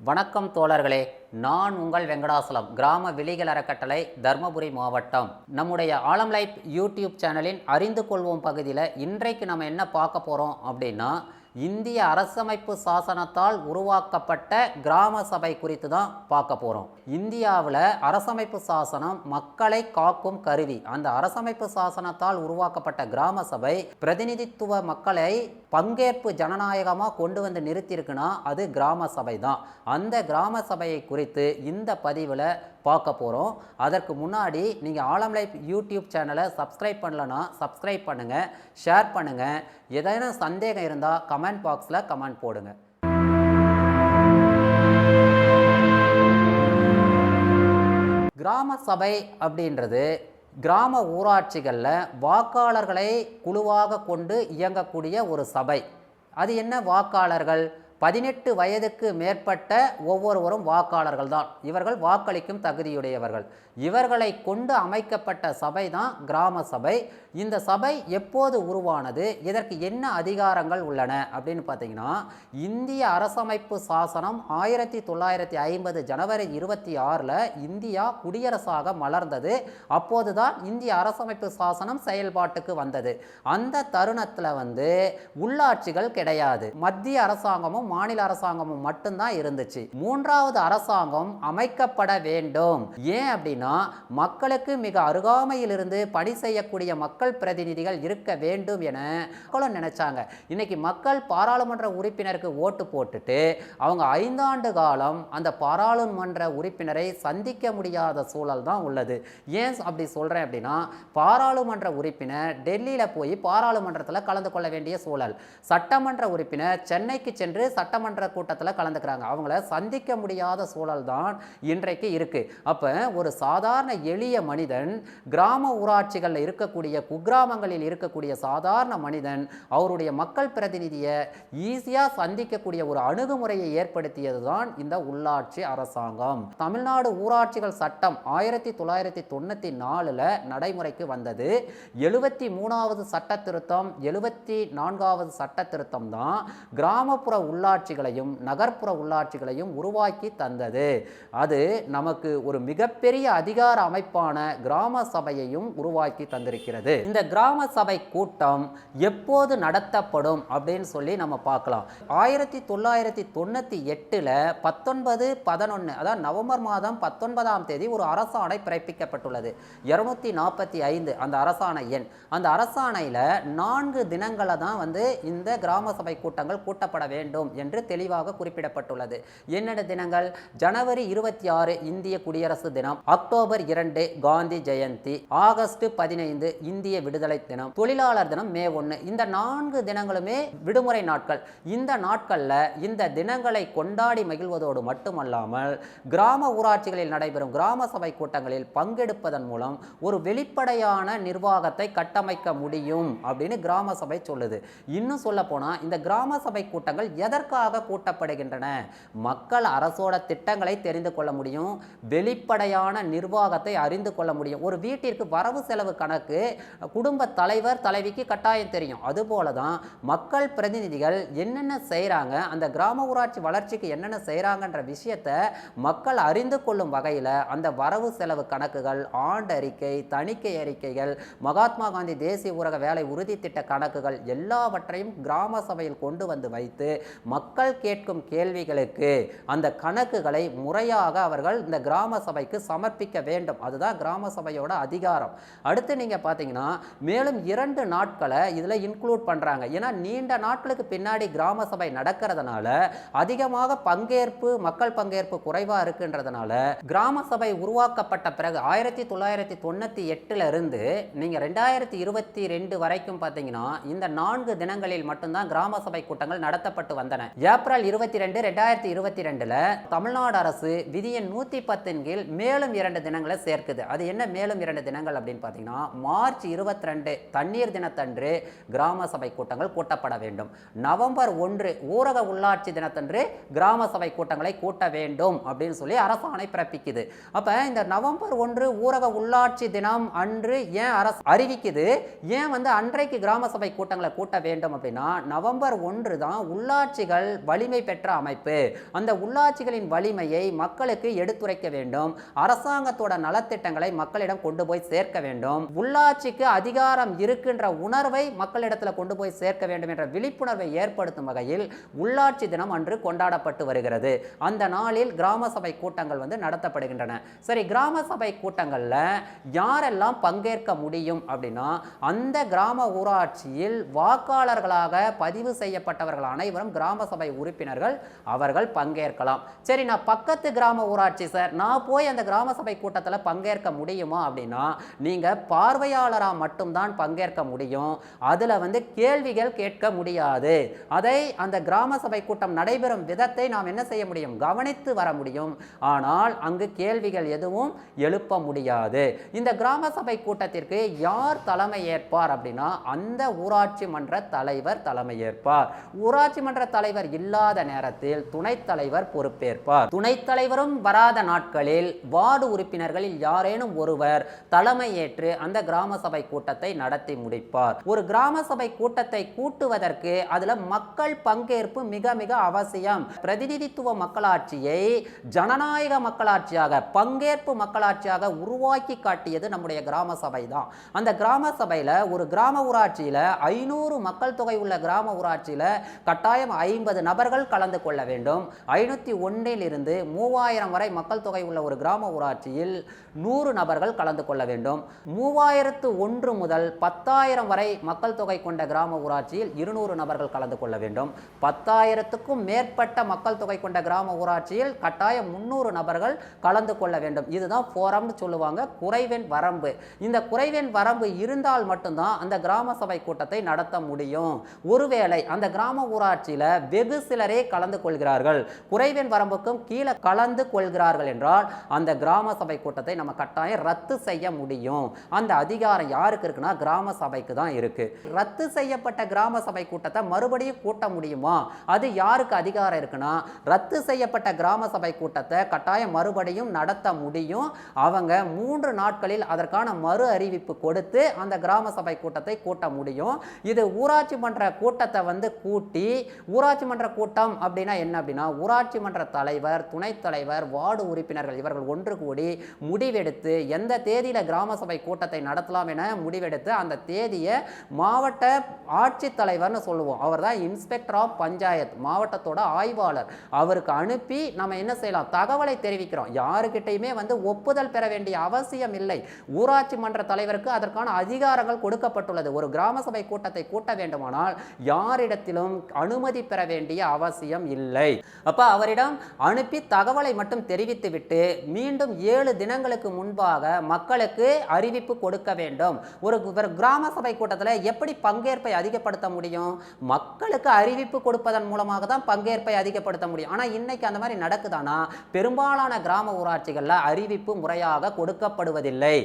வணக்கம் தோழர்களே, நான் உங்கள் வெங்கடாசலம். கிராம விழிகள் அறக்கட்டளை, தர்மபுரி மாவட்டம். நம்முடைய ஆலம் லைஃப் யூடியூப் சேனலின் அறிந்து கொள்வோம் பகுதியில் இன்றைக்கு நம்ம என்ன பார்க்க போகிறோம் அப்படின்னா, இந்திய அரசமைப்பு சாசனத்தால் உருவாக்கப்பட்ட கிராம சபை குறித்து தான் பார்க்க போகிறோம். இந்தியாவில் அரசமைப்பு சாசனம் மக்களை காக்கும் கருவி. அந்த அரசமைப்பு சாசனத்தால் உருவாக்கப்பட்ட கிராம சபை பிரதிநிதித்துவ மக்களை பங்கேற்பு ஜனநாயகமாக கொண்டு வந்து நிறுத்தியிருக்குன்னா அது கிராம சபை தான். அந்த கிராம சபையை குறித்து இந்த பதிவில் பார்க்க போகிறோம். அதற்கு முன்னாடி நீங்கள் ஆலம் லைஃப் யூடியூப் சேனலை சப்ஸ்கிரைப் பண்ணலன்னா சப்ஸ்கிரைப் பண்ணுங்கள், ஷேர் பண்ணுங்கள். ஏதேனும் சந்தேகம் இருந்தால் கமெண்ட் பாக்ஸில் கமெண்ட் போடுங்க. கிராம சபை அப்படின்றது கிராம ஊராட்சிகளில் வாக்காளர்களை குழுவாக கொண்டு இயங்கக்கூடிய ஒரு சபை. அது என்ன வாக்காளர்கள்? 18 வயதுக்கு மேற்பட்ட ஒவ்வொருவரும் வாக்காளர்கள் தான். இவர்கள் வாக்களிக்கும் தகுதியுடையவர்கள். இவர்களை கொண்டு அமைக்கப்பட்ட சபை தான் கிராம சபை. இந்த சபை எப்போது உருவானது, இதற்கு என்ன அதிகாரங்கள் உள்ளன அப்படின்னு பார்த்தீங்கன்னா, இந்திய அரசமைப்பு சாசனம் 1950 ஜனவரி 26 இந்தியா குடியரசாக மலர்ந்தது. அப்போது தான் இந்திய அரசமைப்பு சாசனம் செயல்பாட்டுக்கு வந்தது. அந்த தருணத்தில் உள்ளாட்சிகள் கிடையாது. மத்திய அரசாங்கமும் மாநில அரசாங்கமும் மட்டும்தான் இருந்துச்சு. மூன்றாவது அரசாங்கம் அமைக்கப்பட வேண்டும். ஏன் அப்படின்னா, மக்களுக்கு மிக அருகாமையில் இருந்து பணி செய்யக்கூடிய மக்கள் பிரதிநிதிகள் இருக்க வேண்டும் என மக்களும் நினைச்சாங்க. இன்னைக்கு மக்கள் பாராளுமன்ற உறுப்பினருக்கு ஓட்டு போட்டுட்டு அவங்க 5 ஆண்டு காலம் அந்த பாராளுமன்ற உறுப்பினரை சந்திக்க முடியாத சூழல் தான் உள்ளது. ஏன் அப்படி சொல்றேன் அப்படின்னா, பாராளுமன்ற உறுப்பினர் டெல்லியில போய் பாராளுமன்றத்தில் கலந்து கொள்ள வேண்டிய சூழல். சட்டமன்ற உறுப்பினர் சென்னைக்கு சென்று சட்டமன்ற கூட்டத்தில் கலந்துக்கிறாங்க. அவங்கள சந்திக்க முடியாத சூழல் தான் இன்றைக்கு இருக்கு. அப்ப ஒரு சாதாரண எளிய மனிதன், கிராம ஊராட்சிகளில் இருக்கக்கூடிய குக்கிராமங்களில் இருக்கக்கூடிய சாதாரண மனிதன் அவருடைய மக்கள் பிரதிநிதியை ஈஸியாக சந்திக்கக்கூடிய ஒரு அணுகுமுறையை ஏற்படுத்தியது தான் இந்த உள்ளாட்சி அரசாங்கம். தமிழ்நாடு ஊராட்சிகள் சட்டம் 1994 நடைமுறைக்கு வந்தது. 73வது சட்ட திருத்தம், 74வது சட்ட திருத்தம் தான் கிராமப்புற உள்ளாட்சிகளையும் நகர்ப்புற உள்ளாட்சிகளையும் உருவாக்கி தந்தது. அது நமக்கு ஒரு மிகப்பெரிய அதிகார அமைப்பான கிராம சபையையும் உருவாக்கி தந்திருக்கிறது. இந்த கிராம சபை கூட்டம் எப்போது நடத்தப்படும் அப்படின்னு சொல்லி நம்ம பார்க்கலாம். 1998 19/11 அதாவது நவம்பர் மாதம் 19ஆம் தேதி ஒரு அரசாணை பிறப்பிக்கப்பட்டுள்ளது. 245 அந்த அரசாணை எண். அந்த அரசாணையில் 4 தினங்களை தான் இந்த கிராம சபை கூட்டங்கள் கூட்டப்பட வேண்டும் என்று தெளிவாக குறிப்பிடப்பட்டுள்ளது. என்னென்ன தினங்கள்? ஜனவரி 26 இந்திய குடியரசு தினம், அக்டோபர் 2 காந்தி ஜெயந்தி, ஆகஸ்ட் 15 இந்திய விடுதலை தினம், தொழிலாளர் தினம் மே 1. இந்த 4 தினங்களுமே விடுமுறை நாட்கள். இந்த நாட்களில் இந்த தினங்களை கொண்டாடி மகிழ்வதோடு மட்டுமல்லாமல் கிராம ஊராட்சிகளில் நடைபெறும் கிராம சபை கூட்டங்களில் பங்கெடுப்பதன் மூலம் ஒரு வெளிப்படையான நிர்வாகத்தை கட்டமைக்க முடியும் அப்படின்னு கிராம சபை சொல்லுது. இன்னும் சொல்ல போனால் இந்த கிராம சபை கூட்டங்கள் எதற்காக கூட்டப்படுகின்றன? மக்கள் அரசோட திட்டங்களை தெரிந்து கொள்ள முடியும், வெளிப்படையான நிர்வாகத்தை அறிந்து கொள்ள முடியும். ஒரு வீட்டிற்கு வரவு செலவு கணக்கு குடும்ப தலைவர் தலைவிக்கு கட்டாயம் தெரியும். அதுபோல தான் மக்கள் பிரதிநிதிகள் என்னென்ன செய்கிறாங்க, அந்த கிராம ஊராட்சி வளர்ச்சிக்கு என்னென்ன செய்கிறாங்கன்ற விஷயத்தை மக்கள் அறிந்து கொள்ளும் வகையில் அந்த வரவு செலவு கணக்குகள், ஆண்டறிக்கை, தணிக்கை அறிக்கைகள், மகாத்மா காந்தி தேசிய ஊரக வேலை உறுதி திட்ட கணக்குகள் எல்லாவற்றையும் கிராம சபையில் கொண்டு வந்து வைத்து மக்கள் கேட்கும் கேள்விகளுக்கு அந்த கணக்குகளை முறையாக அவர்கள் இந்த கிராம சபைக்கு சமர்ப்பிக்க வேண்டும். அதுதான் கிராம சபையோட அதிகாரம். அடுத்து நீங்க பார்த்தீங்கன்னா, மேலும் 2 நாட்களை இதில் இன்க்ளூட் பண்றாங்க. ஏன்னா நீண்ட நாட்களுக்கு பின்னாடி கிராம சபை நடக்கிறதுனால அதிகமாக பங்கேற்பு, மக்கள் பங்கேற்பு குறைவா இருக்குன்றதுனால கிராம சபை உருவாக்கப்பட்ட பிறகு 1998 இருந்து நீங்க 2022 வரைக்கும் பார்த்தீங்கன்னா இந்த 4 தினங்களில் மட்டும்தான் கிராம சபை கூட்டங்கள் நடத்தப்பட்டு வந்தன. ஏப்ரல் 22 2022 தமிழ்நாடு அரசு விதியின் 110 கீழ் மேலும் 2 தினங்களை சேர்க்குது. அது என்ன மேலும் 2 தினங்கள் அப்படின்னு பார்த்தீங்கன்னா, மார்ச் 22 தண்ணீர் தினத்தன்று கிராம சபை கூட்டங்கள் கூட்டப்பட வேண்டும். நவம்பர் 1 ஊரக உள்ளாட்சி தினத்தன்று கிராம சபை கூட்டங்களை கூட்ட வேண்டும் அப்படின்னு சொல்லி அரசாணை பிறப்பிக்குது. அப்ப இந்த நவம்பர் 1 ஊரக உள்ளாட்சி தினம் அன்று ஏன் அரசு அறிவிக்குது, ஏன் அன்றைக்கு கிராம சபை கூட்டங்களை கூட்ட வேண்டும் அப்படின்னா, நவம்பர் 1 தான் உள்ளாட்சிகள் உள்ளாட்சிகள் வலிமை பெற்ற அமைப்பு. அந்த உள்ளாட்சிகளின் வலிமையை மக்களுக்கு எடுத்துரைக்க வேண்டும். அரசாங்கத்தோட நலத்திட்டங்களை மக்களிடம் கொண்டு போய் சேர்க்க வேண்டும். உள்ளாட்சிக்கு அதிகாரம் இருக்கின்ற உணர்வை மக்களிடத்துல கொண்டு போய் சேர்க்க வேண்டும் என்ற விழிப்புணர்வை ஏற்படுத்தும் வகையில் உள்ளாட்சி தினம் அன்று கொண்டாடப்பட்டு வருகிறது. அந்த நாளில் கிராம சபை கூட்டங்கள் நடத்தப்படுகின்றன. சரி, கிராம சபை கூட்டங்கள்ல யாரெல்லாம் பங்கேற்க முடியும் அப்படின்னா, அந்த கிராம ஊராட்சியில் வாக்காளர்களாக பதிவு செய்யப்பட்டவர்கள் அனைவரும் கிராம சபை உறுப்பினர்கள் அவர்கள் பங்கேற்கலாம். சரி, நான் பக்கத்து கிராம ஊராட்சி சார், நான் போய் அந்த கிராம சபை கூட்டத்தில் பங்கேற்க முடியுமா அப்படின்னா, நீங்க பார்வையாளராக மட்டும்தான் பங்கேற்க முடியும். அதுல கேள்விகள் கேட்க முடியாது. அதை அந்த கிராம சபை கூட்டம் நடைபெறும் விதத்தை நாம் என்ன செய்ய முடியும், கவனித்து வர முடியும். ஆனால் அங்கு கேள்விகள் எதுவும் எழுப்ப முடியாது. இந்த கிராம சபை கூட்டத்திற்கு யார் தலைமை ஏற்பார் அப்படின்னா, அந்த ஊராட்சி மன்ற தலைவர் தலைமை ஏற்பார். ஊராட்சி மன்ற தலைவர் இல்லாத நேரத்தில் துணைத் தலைவர் பொறுப்பேற்பார். துணைத் தலைவரும் வராத நாட்களில் வார்டு உறுப்பினர்களில் யாரேனும் ஒருவர் தலைமை ஏற்று அந்த கிராம சபை கூட்டத்தை நடத்தி முடிப்பார். ஒரு கிராம சபை கூட்டத்தை கூட்டுவதற்கு அதுல மக்கள் பங்கேற்பு மிக மிக அவசியம். பிரதிநிதித்துவ மக்களாட்சியை ஜனநாயக மக்களாட்சியாக, பங்கேற்பு மக்களாட்சியாக உருவாக்கி காட்டியது நம்முடைய கிராம சபை தான். அந்த கிராம சபையில ஒரு கிராம ஊராட்சியில 500 மக்கள் தொகை உள்ள கிராம ஊராட்சியில கட்டாயம் 50 நபர்கள் கலந்து கொள்ள வேண்டும். 501 இருந்து 3000 வரை மக்கள் தொகை உள்ள ஒரு கிராம ஊராட்சியில் 100 நபர்கள் கலந்து கொள்ள வேண்டும். 3001 முதல் 10,000 வரை மக்கள் தொகை கொண்ட கிராம ஊராட்சியில் 200 நபர்கள் கலந்து கொள்ள வேண்டும். 10,000க்கும் மேற்பட்ட மக்கள் தொகை கொண்ட கிராம ஊராட்சியில் கட்டாயம் 300 நபர்கள் கலந்து கொள்ள வேண்டும். இதுதான் ஃபோரம்னு சொல்லுவாங்க, குறைவெண் வரம்பு. இந்த குறைவெண் வரம்பு இருந்தால் மட்டும்தான் அந்த கிராம சபை கூட்டத்தை நடத்த முடியும். ஒருவேளை அந்த கிராம ஊராட்சியில வெகு சிலரே கலந்து கொள்கிறார்கள், குறைவெண் வரம்புக்கும் கீழே கலந்து கொள்கிறார்கள் என்றால் அந்த கிராம சபை கூட்டத்தை நம்ம கட்டாயம் ரத்து செய்ய முடியும். அந்த அதிகாரம் யாருக்கு இருக்குன்னா, கிராம சபைக்கு தான் இருக்கு. ரத்து செய்யப்பட்ட கிராம சபை கூட்டத்தை மறுபடியும் கூட்ட முடியுமா? அது யாருக்கு அதிகாரம் இருக்குன்னா, ரத்து செய்யப்பட்ட கிராம சபை கூட்டத்தை கட்டாயம் மறுபடியும் நடத்த முடியும். அவங்க 3 நாட்களில் அதற்கான மறு அறிவிப்பு கொடுத்து அந்த கிராம சபை கூட்டத்தை கூட்ட முடியும். இது ஊராட்சி மன்ற கூட்டத்தை கூட்டி, ஊராட்சி மன்ற கூட்டம் அப்படின்னா என்ன அப்படின்னா, ஊராட்சி மன்ற தலைவர், துணைத் தலைவர், வார்டு உறுப்பினர்கள் இவர்கள் ஒன்று கூடி முடிவெடுத்து எந்த தேதியில கிராம சபை கூட்டத்தை நடத்தலாம் என முடிவெடுத்து அந்த தேதியை மாவட்ட ஆட்சித்தலைவர்னு சொல்லுவோம். அவர் தான் இன்ஸ்பெக்டர் ஆஃப் பஞ்சாயத், மாவட்டத்தோட ஆய்வாளர். அவருக்கு அனுப்பி நம்ம என்ன செய்யலாம், தகவலை தெரிவிக்கிறோம். யாருக்கிட்டையுமே ஒப்புதல் பெற வேண்டிய அவசியம் இல்லை. ஊராட்சி மன்ற தலைவருக்கு அதற்கான அதிகாரங்கள் கொடுக்கப்பட்டுள்ளது. ஒரு கிராம சபை கூட்டத்தை கூட்ட வேண்டுமானால் யாரிடத்திலும் அனுமதி பெற வேண்டிய அவசியம் இல்லை. அப்ப அவரிடம் அனுப்பி தகவலை மட்டும் தெரிவித்துவிட்டு மீண்டும் 7 தினங்களுக்கு முன்பாக மக்களுக்கு அறிவிப்பு கொடுக்க வேண்டும். ஒரு கிராம சபை கூட்டத்தில் எப்படி பங்கேற்பை அதிகப்படுத்த முடியும்? மக்களுக்கு அறிவிப்பு கொடுப்பதன் மூலமாக தான் பங்கேற்பை அதிகப்படுத்த முடியும். ஆனா இன்னைக்கு அந்த மாதிரி நடக்குதானா? பெரும்பாலான கிராம ஊராட்சிகள்ல அறிவிப்பு முறையாக கொடுக்கப்படுவதில்லை.